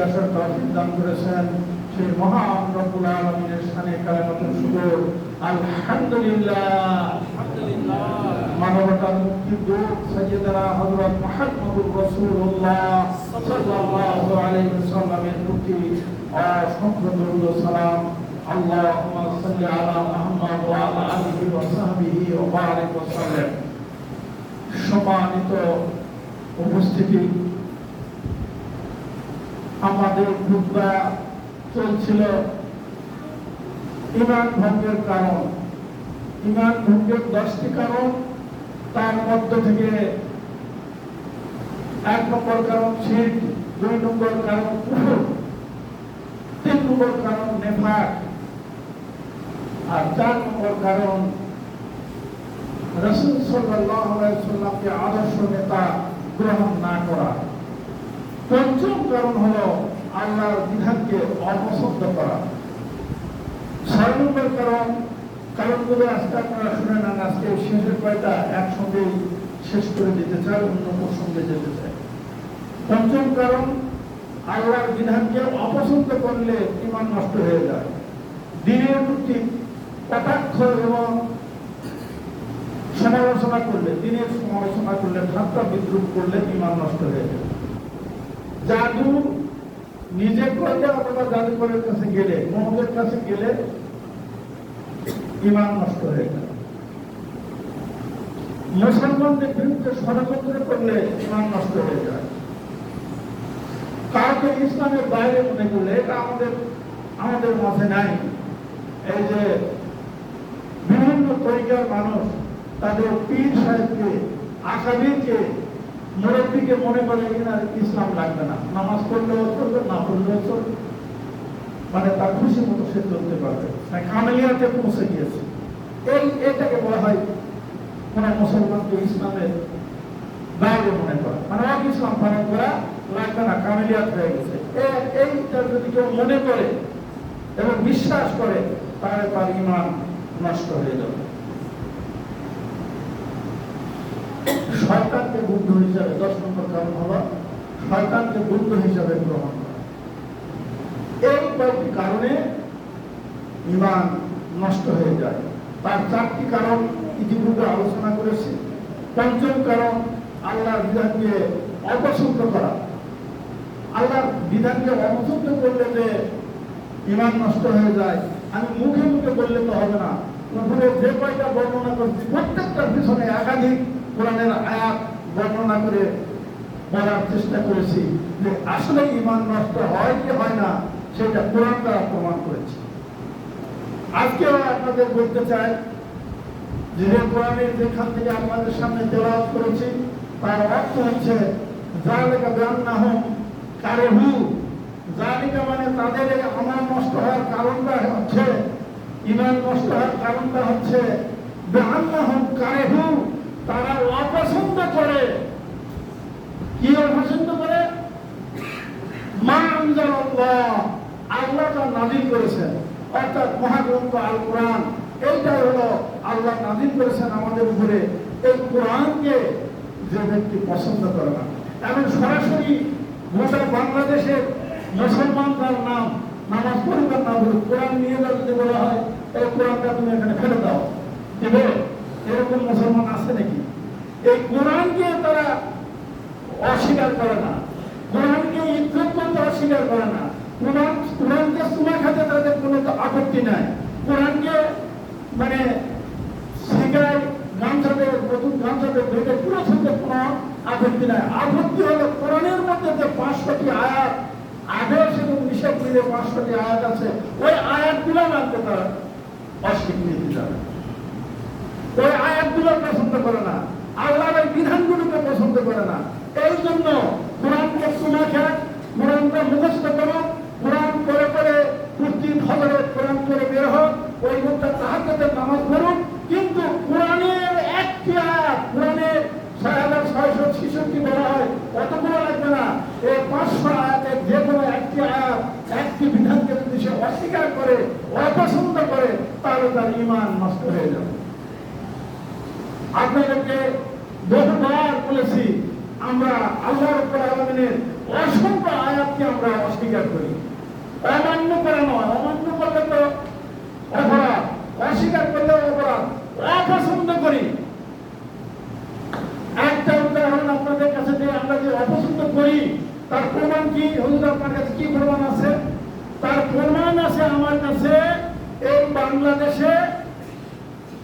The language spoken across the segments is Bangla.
আসার তৌফিক দান করেছেন সেই মহান রব্বুল আলামিনের শানে কালেমাতুল শুকর আলহামদুলিল্লাহ। মানবতার মুক্তির দূত সাইয়্যিদানা হযরত মুহাম্মদুর রাসূলুল্লাহ সাল্লাল্লাহু আলাইহি ওয়াসাল্লামের প্রতি অসংখ্য দরুদ ও সালাম। আল্লাহুম্মা সাল্লি আলা মুহাম্মাদ ওয়া আলা আলিহি ওয়া সাহবিহি ওয়া বারিক ওয়া সাল্লাম। সম্মানিত উপস্থিতি, আমাদের খুতবা চলছিল ঈমান ভঙ্গের কারণ। ঈমান ভঙ্গের 10টি কারণ, তার মধ্য থেকে 1 নম্বর কারণ শিরক, 2 নম্বর কারণ কুফর, 3 নম্বর কারণ নিফাক, আর 4 নম্বর কারণ রাসূল সাল্লাল্লাহু আলাইহি ওয়াসাল্লামকে আদর্শ নেতা গ্রহণ না করা। 5ম কারণ হলো আল্লাহর বিধানকে অপছন্দ করা। 6 নম্বর কারণগুলো আজকে আপনারা শুনে নেন। আজকে শেষের কয়টা একসঙ্গে শেষ করে দিতে চাই, অন্য প্রসঙ্গে যেতে চাই। 5ম কারণ, আল্লাহর বিধানকে অপছন্দ করলে ঈমান নষ্ট হয়ে যায়। দ্বিতীয় প্রতি কটাক্ষ এবং সমালোচনা করলে, দিনের সমালোচনা করলে, ঠাট্টা বিদ্রুপ করলে ঈমান নষ্ট হয়ে যায়। জাদু নিজে করলে অথবা জাদুকরের কাছে গেলে, মোহাম্মদের কাছে গেলে ঈমান নষ্ট হয়ে যায়। মুসলমানদের বিরুদ্ধে ষড়যন্ত্র করলে ঈমান নষ্ট হয়ে যায়। কাউকে ইসলামের বাইরে মনে করলে, এটা আমাদের মাঝে নাই। এই যে বিভিন্ন তরিকার মানুষ তাদের পীর সাহেবকে, আকাবিরকে, মুরব্বীকে মনে করে কিনা ইসলাম লাগবে না, নামাজ পড়লেও চলবে, না পড়লেও চলবে, মানে তার খুশি মতো সে চলতে পারবে, কামেলিয়াতে পৌঁছে গিয়েছে। এটাকে বলা হয় কোন মুসলমানকে ইসলামের বাইরে মনে করা, মানে ইসলাম পালন করা লাগবে না, কামেলিয়াত হয়ে গেছে। এইটা যদি কেউ মনে করে এবং বিশ্বাস করে, তাহলে তার ঈমান নষ্ট হয়ে যাবে। শয়তানকে বন্ধু হিসাবে, 10 নম্বর কারণ হলো শয়তানকে বন্ধু হিসাবে গ্রহণ করা। এই কয়েকটি কারণে ঈমান নষ্ট হয়ে যায়। তার 4টি কারণ ইতিপূর্বে আলোচনা করেছি। 5ম কারণ, আল্লাহর বিধানকে অপছন্দ করা। আল্লাহর বিধানকে অপছন্দ করলে যে ঈমান নষ্ট হয়ে যায়, আমি মুখে মুখে বললে তো হবে না। উপরে যে কয়টা বর্ণনা করছি, প্রত্যেকটার পিছনে একাধিক কোরআনের আয়াত বর্ণনা করে বলার চেষ্টা করেছি যে আসলে ঈমান নষ্ট হয় কি হয় না, সেটা কোরআন দ্বারা প্রমাণ করেছে। আজকেও আপনাদের বলতে চাই যে কোরআনের যেখান থেকে আপনাদের সামনে তেলাওয়াত করেছি, তার অর্থ হচ্ছে যালিকা বিআন্নাহুম কারাহু। যালিকা মানে তাদের ঈমান নষ্ট হওয়ার কারণটা হচ্ছে, ঈমান নষ্ট হওয়ার কারণটা হচ্ছে বিআন্নাহুম কারাহু, তারা অপছন্দ করে। কি অপছন্দ করে? মা আনজালাল্লাহ, আল্লাহ তা নাযিল করেছেন, অর্থাৎ মহাগ্রন্থ আল কোরআন। এইটাই হলো আল্লাহ নাযিল করেছেন আমাদের উপরে। এই কোরআনকে যে ব্যক্তি পছন্দ করে না, এবং সরাসরি গোটা বাংলাদেশের মুসলমানদের নাম নামাজ পড়িবার না বলে কোরআন নিয়ে যাও যদি বলা হয়, এই কোরআনটা তুমি এখানে ফেলে দাও, দেবে, এরকম মুসলমান আছে নাকি? এই কোরআনকে তারা অস্বীকার করে না, কোরআনকে ইজ্জত করতে অস্বীকার করে না, কোরআনকে চুমা খাতে তাদের কোনো আপত্তি নাই, কোরআনকে মানে শিকায় গামছাতে, নতুন গামছাতে ধরে পুরো শুনতে কোনো আপত্তি নাই। আপত্তি হলো কোরআনের মধ্যে যে 500টি আয়াত, আদেশ এবং নিষেধ মিলে 500টি আয়াত আছে, ওই আয়াতগুলো মানতে তারা অস্বীকৃতি জানে, ওই আয়াতগুলো পছন্দ করে না, আল্লাহর এই বিধানগুলোকে পছন্দ করে না। এই জন্য কোরআনকে শোনা খেয়ে, কোরআনকে মুখস্থ করো, কোরআন করে করে প্রতিদিন হজরে কোরআন করে বের হোক, ওই লোকটা তাহাজ্জুদের নামাজ পড়ুক, কিন্তু কোরআনের একটি আয়াত, কোরআনের 6666 বলা হয়, অতগুলো লাগবে না। এই 500 আয়াতের যে কোনো একটি আয়াত, একটি বিধানকে যদি সে অস্বীকার করে, অপছন্দ করে, তাহলে তার ঈমান নষ্ট হয়ে যাবে। আপনাদেরকে বহুবার বলেছি, আমরা আল্লাহ রাব্বুল আলামিনের অসংখ্য আয়াতকে আমরা অস্বীকার করি। অমান্য করা নয়, অমান্য করলে তো অপরাধ, অস্বীকার করলে অপরাধ, অপছন্দ করি। একটা উদাহরণ আপনাদের কাছে যে আমরা যে অপছন্দ করি তার প্রমাণ কি? হুজুর আপনার কাছে কি প্রমাণ আছে? তার প্রমাণ আছে আমার কাছে। এই বাংলাদেশে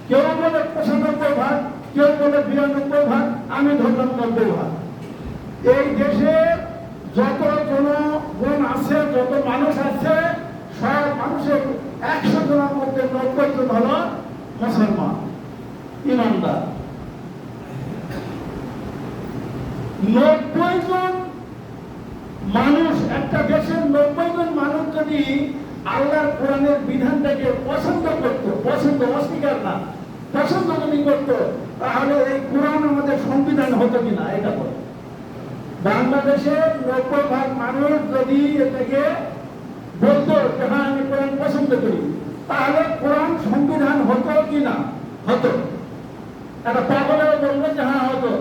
কেউ বলে 95%, কেউ বলে 92%, আমি ধরলাম 90%। এই দেশে যত জনগণ আছে, যত মানুষ আছে, সব মানুষের 100 জনের মধ্যে 90 জন হলো মুসলমান, ইমানদার। 90 জন মানুষ, একটা দেশের 90 জন মানুষ যদি আল্লাহর কোরআনের বিধানটাকে পছন্দ করত, পছন্দ অস্বীকার না, পছন্দ যদি করত, তাহলে এই কোরআন আমাদের সংবিধান হতো কিনা এটা বলে। বাংলাদেশের 90% মানুষ যদি এটাকে বলতো যে হ্যাঁ আমি কোরআন পছন্দ করি, তাহলে কোরআন সংবিধান হতো কিনা? হতো। একটা পাগলেও বলবে যে হ্যাঁ হতো।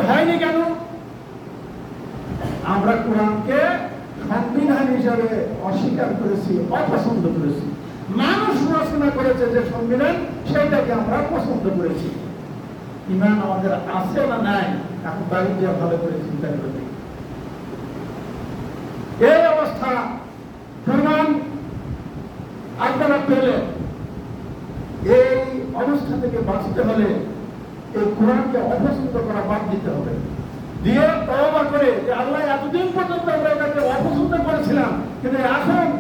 হয়নি কেন? আমরা কোরআনকে সংবিধান হিসাবে অস্বীকার করেছি, অপছন্দ করেছি। মানুষ রচনা করেছে যে সংবিধান, সেইটাকে আমরা পছন্দ করেছি। ইমান আমাদের আছে না নাই, এখন বাড়ি দিয়ে ভালো করে চিন্তা করে দেখি। এই অবস্থা প্রমাণ আপনারা পেলে, এই অবস্থা থেকে বাঁচতে হলে এই কোরআনকে অপছন্দ করা বাদ দিতে হবে। দিয়ে তওবা করে যে আল্লাহ এতদিন পর্যন্ত আমরা এটাকে অপছন্দ করেছিলাম, কিন্তু এখন